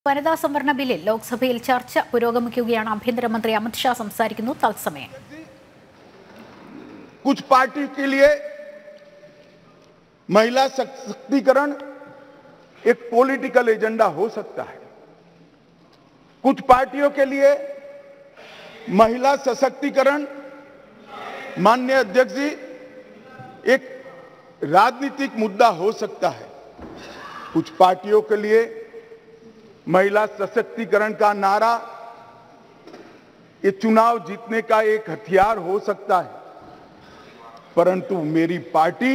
വനിതാ സംവരണ ബില്ലിൽ ലോക്സഭയിൽ ചർച്ച പുരോഗമിക്കുകയാണ്. ആഭ്യന്തരമന്ത്രി അമിത് ഷാ സംസാരിക്കുന്നു. തത്സമയം कुछ पार्टी के लिए महिला सशक्तिकरण एक पॉलिटिकल एजेंडा हो सकता है। कुछ पार्टियों के लिए महिला सशक्तिकरण, माननीय अध्यक्ष जी, एक राजनीतिक मुद्दा हो सकता है। कुछ पार्टियों के लिए महिला सशक्तिकरण का नारा ये चुनाव जीतने का एक हथियार हो सकता है, परंतु मेरी पार्टी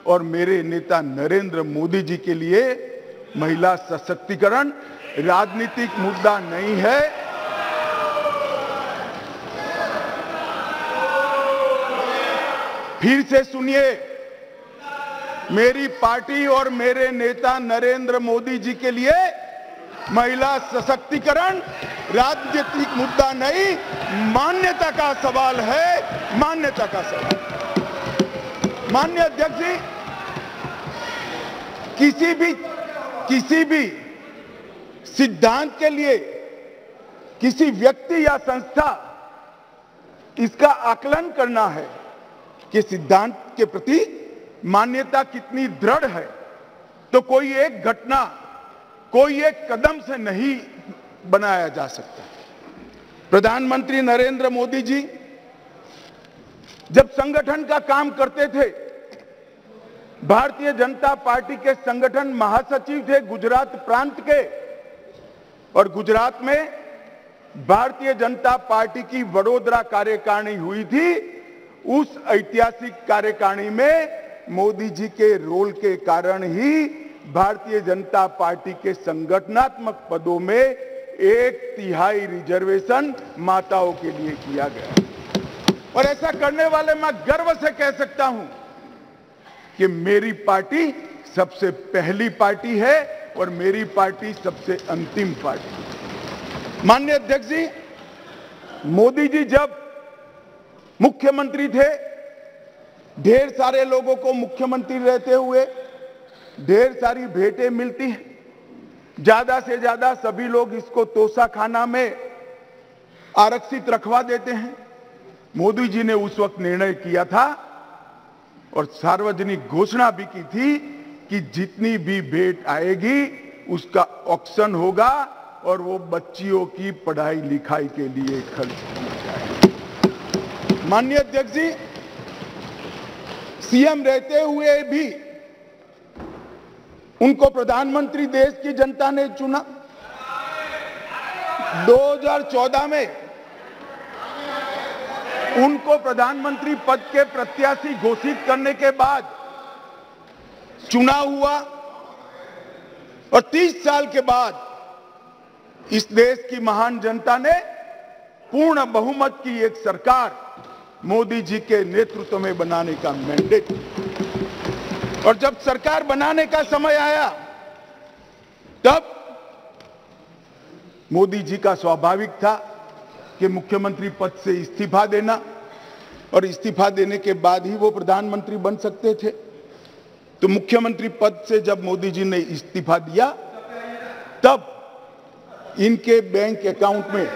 और मेरे नेता नरेंद्र मोदी जी के लिए महिला सशक्तिकरण राजनीतिक मुद्दा नहीं है। फिर से सुनिए, मेरी पार्टी और मेरे नेता नरेंद्र मोदी जी के लिए महिला सशक्तिकरण राजनीतिक मुद्दा नहीं, मान्यता का सवाल है, मान्यता का सवाल। माननीय अध्यक्ष जी, किसी भी सिद्धांत के लिए किसी व्यक्ति या संस्था इसका आकलन करना है कि सिद्धांत के प्रति मान्यता कितनी दृढ़ है, तो कोई एक घटना, कोई एक कदम से नहीं बनाया जा सकता। प्रधानमंत्री नरेंद्र मोदी जी जब संगठन का काम करते थे, भारतीय जनता पार्टी के संगठन महासचिव थे गुजरात प्रांत के, और गुजरात में भारतीय जनता पार्टी की वडोदरा कार्यकारिणी हुई थी। उस ऐतिहासिक कार्यकारिणी में मोदी जी के रोल के कारण ही भारतीय जनता पार्टी के संगठनात्मक पदों में 1/3 रिजर्वेशन माताओं के लिए किया गया, और ऐसा करने वाले मैं गर्व से कह सकता हूं कि मेरी पार्टी सबसे पहली पार्टी है और मेरी पार्टी सबसे अंतिम पार्टी। माननीय अध्यक्ष जी, मोदी जी जब मुख्यमंत्री थे, ढेर सारे लोगों को मुख्यमंत्री रहते हुए ढेर सारी भेंटें मिलती हैं। ज्यादा से ज्यादा सभी लोग इसको तोसा खाना में आरक्षित रखवा देते हैं। मोदी जी ने उस वक्त निर्णय किया था और सार्वजनिक घोषणा भी की थी कि जितनी भी भेंट आएगी उसका ऑक्शन होगा और वो बच्चियों की पढ़ाई लिखाई के लिए खर्च किया जाएगा। माननीय अध्यक्ष जी, सीएम रहते हुए भी उनको प्रधानमंत्री देश की जनता ने चुना। 2014 में उनको प्रधानमंत्री पद के प्रत्याशी घोषित करने के बाद चुनाव हुआ, और 30 साल के बाद इस देश की महान जनता ने पूर्ण बहुमत की एक सरकार मोदी जी के नेतृत्व में बनाने का मैंडेट, और जब सरकार बनाने का समय आया तब मोदी जी का स्वाभाविक था कि मुख्यमंत्री पद से इस्तीफा देना, और इस्तीफा देने के बाद ही वो प्रधानमंत्री बन सकते थे। तो मुख्यमंत्री पद से जब मोदी जी ने इस्तीफा दिया, तब इनके बैंक अकाउंट में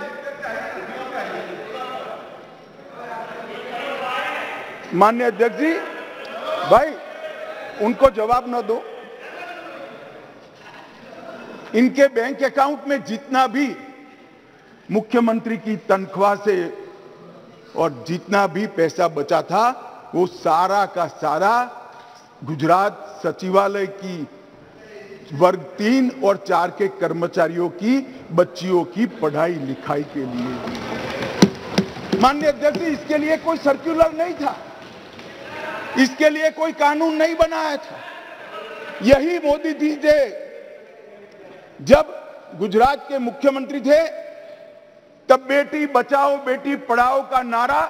माननीय अध्यक्ष जी, भाई उनको जवाब न दो, इनके बैंक अकाउंट में जितना भी मुख्यमंत्री की तनख्वाह से और जितना भी पैसा बचा था, वो सारा का सारा गुजरात सचिवालय की वर्ग 3 और 4 के कर्मचारियों की बच्चियों की पढ़ाई लिखाई के लिए। माननीय अध्यक्ष जी, इसके लिए कोई सर्कुलर नहीं था, इसके लिए कोई कानून नहीं बनाया था। यही मोदी जी थे जब गुजरात के मुख्यमंत्री थे, तब बेटी बचाओ बेटी पढ़ाओ का नारा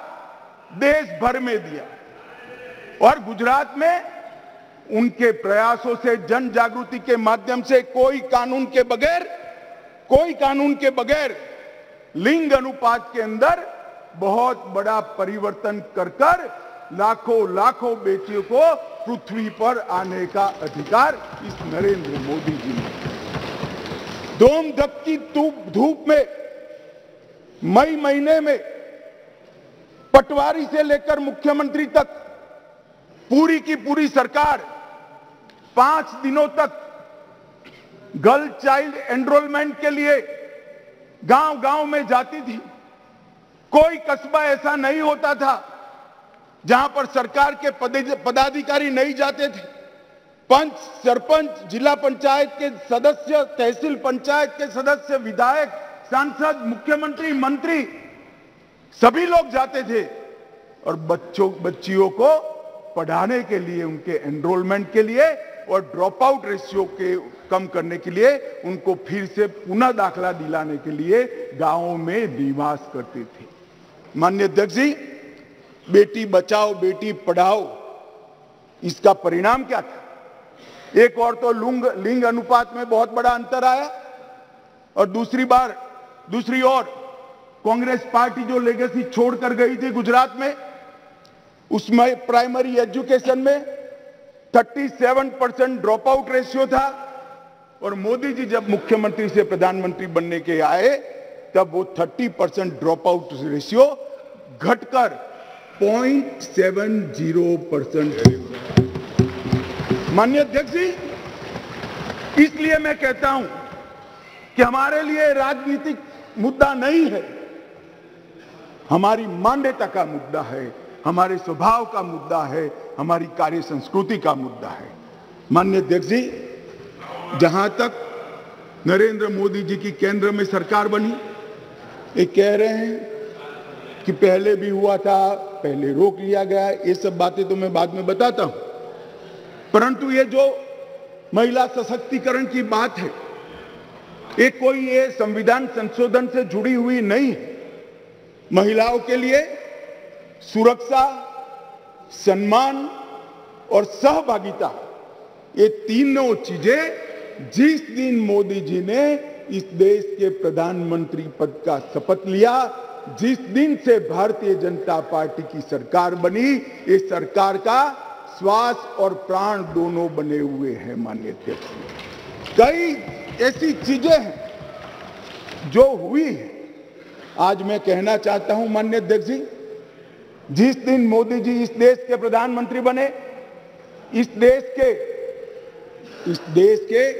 देश भर में दिया, और गुजरात में उनके प्रयासों से जन जागृति के माध्यम से कोई कानून के बगैर लिंग अनुपात के अंदर बहुत बड़ा परिवर्तन कर लाखों बेटियों को पृथ्वी पर आने का अधिकार इस नरेंद्र मोदी जी ने धूम धकती धूप में मई महीने में पटवारी से लेकर मुख्यमंत्री तक पूरी की पूरी सरकार 5 दिनों तक गर्ल चाइल्ड एनरोलमेंट के लिए गांव गांव में जाती थी। कोई कस्बा ऐसा नहीं होता था जहां पर सरकार के पदाधिकारी नहीं जाते थे। पंच, सरपंच, जिला पंचायत के सदस्य, तहसील पंचायत के सदस्य, विधायक, सांसद, मुख्यमंत्री, मंत्री सभी लोग जाते थे और बच्चियों को पढ़ाने के लिए, उनके एनरोलमेंट के लिए और ड्रॉप आउट रेशियो के कम करने के लिए, उनको फिर से पुनः दाखला दिलाने के लिए गांवों में निवास करते थे। माननीय अध्यक्ष जी, बेटी बचाओ बेटी पढ़ाओ, इसका परिणाम क्या था? एक और तो लिंग अनुपात में बहुत बड़ा अंतर आया और दूसरी ओर कांग्रेस पार्टी जो लेगेसी छोड़कर गई थी गुजरात में, उसमें प्राइमरी एजुकेशन में 37% ड्रॉप आउट रेशियो था और मोदी जी जब मुख्यमंत्री से प्रधानमंत्री बनने के आए तब वो 30% ड्रॉप आउट रेशियो घटकर 0.70%। माननीय अध्यक्ष जी, इसलिए मैं कहता हूं कि हमारे लिए राजनीतिक मुद्दा नहीं है, हमारी मानवता का मुद्दा है, हमारे स्वभाव का मुद्दा है, हमारी कार्य संस्कृति का मुद्दा है। माननीय अध्यक्ष जी, जहां तक नरेंद्र मोदी जी की केंद्र में सरकार बनी, ये कह रहे हैं कि पहले भी हुआ था, पहले रोक लिया गया, ये सब बातें तो मैं बाद में बताता हूं। परंतु ये जो महिला सशक्तिकरण की बात है, ये संविधान संशोधन से जुड़ी हुई नहीं है। महिलाओं के लिए सुरक्षा, सम्मान और सहभागिता, ये तीनों चीजें जिस दिन मोदी जी ने इस देश के प्रधानमंत्री पद का शपथ लिया, जिस दिन से भारतीय जनता पार्टी की सरकार बनी, इस सरकार का श्वास और प्राण दोनों बने हुए हैं। माननीय अध्यक्ष, कई ऐसी चीजें हैं जो हुई है। आज मैं कहना चाहता हूं माननीय अध्यक्ष जी, जिस दिन मोदी जी इस देश के प्रधानमंत्री बने, इस देश के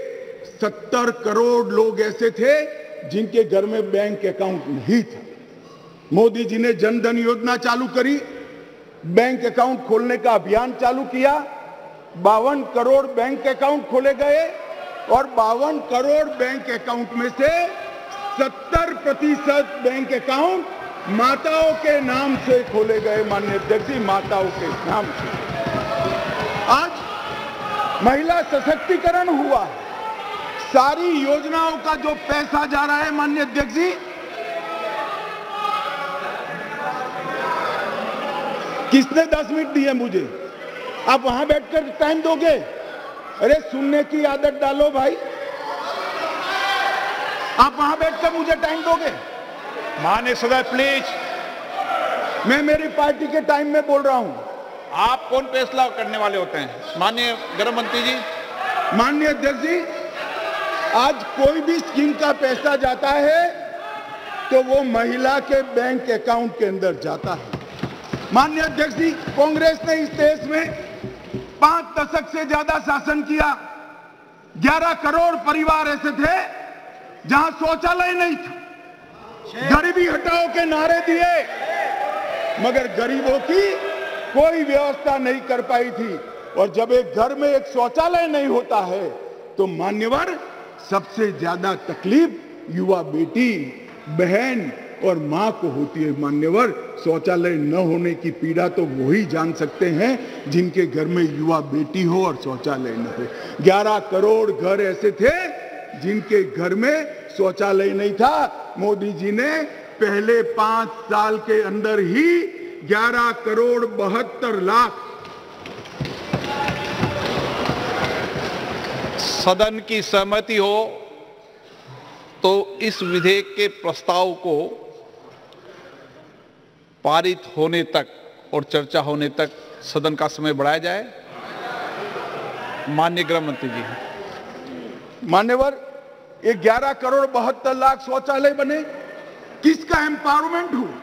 70 करोड़ लोग ऐसे थे जिनके घर में बैंक अकाउंट नहीं था। मोदी जी ने जन धन योजना चालू करी, बैंक अकाउंट खोलने का अभियान चालू किया, 52 करोड़ बैंक अकाउंट खोले गए और 52 करोड़ बैंक अकाउंट में से 70% बैंक अकाउंट माताओं के नाम से खोले गए। माननीय अध्यक्ष जी, माताओं के नाम से आज महिला सशक्तिकरण हुआ। सारी योजनाओं का जो पैसा जा रहा है, माननीय अध्यक्ष जी, किसने 10 मिनट दिए मुझे? आप वहां बैठकर टाइम दोगे? अरे सुनने की आदत डालो भाई, आप वहां बैठकर मुझे टाइम दोगे? माननीय सदस्य प्लीज, मैं मेरी पार्टी के टाइम में बोल रहा हूं। आप कौन फैसला करने वाले होते हैं? माननीय गृह मंत्री जी। माननीय अध्यक्ष जी, आज कोई भी स्कीम का पैसा जाता है तो वो महिला के बैंक अकाउंट के अंदर जाता है। माननीय अध्यक्ष जी, कांग्रेस ने इस देश में 5 दशक से ज्यादा शासन किया। 11 करोड़ परिवार ऐसे थे जहां शौचालय नहीं था। गरीबी हटाओ के नारे दिए, मगर गरीबों की कोई व्यवस्था नहीं कर पाई थी। और जब एक घर में एक शौचालय नहीं होता है तो मान्यवर, सबसे ज्यादा तकलीफ युवा बेटी, बहन और मां को होती है। मान्यवर, शौचालय न होने की पीड़ा तो वही जान सकते हैं जिनके घर में युवा बेटी हो और शौचालय न हो। 11 करोड़ घर ऐसे थे जिनके घर में शौचालय नहीं था। मोदी जी ने पहले 5 साल के अंदर ही 11 करोड़ 72 लाख। सदन की सहमति हो तो इस विधेयक के प्रस्ताव को पारित होने तक और चर्चा होने तक सदन का समय बढ़ाया जाए। माननीय गृह मंत्री जी। मान्यवर, ये 11 करोड़ 72 लाख शौचालय बने, किसका एम्पावरमेंट हुआ?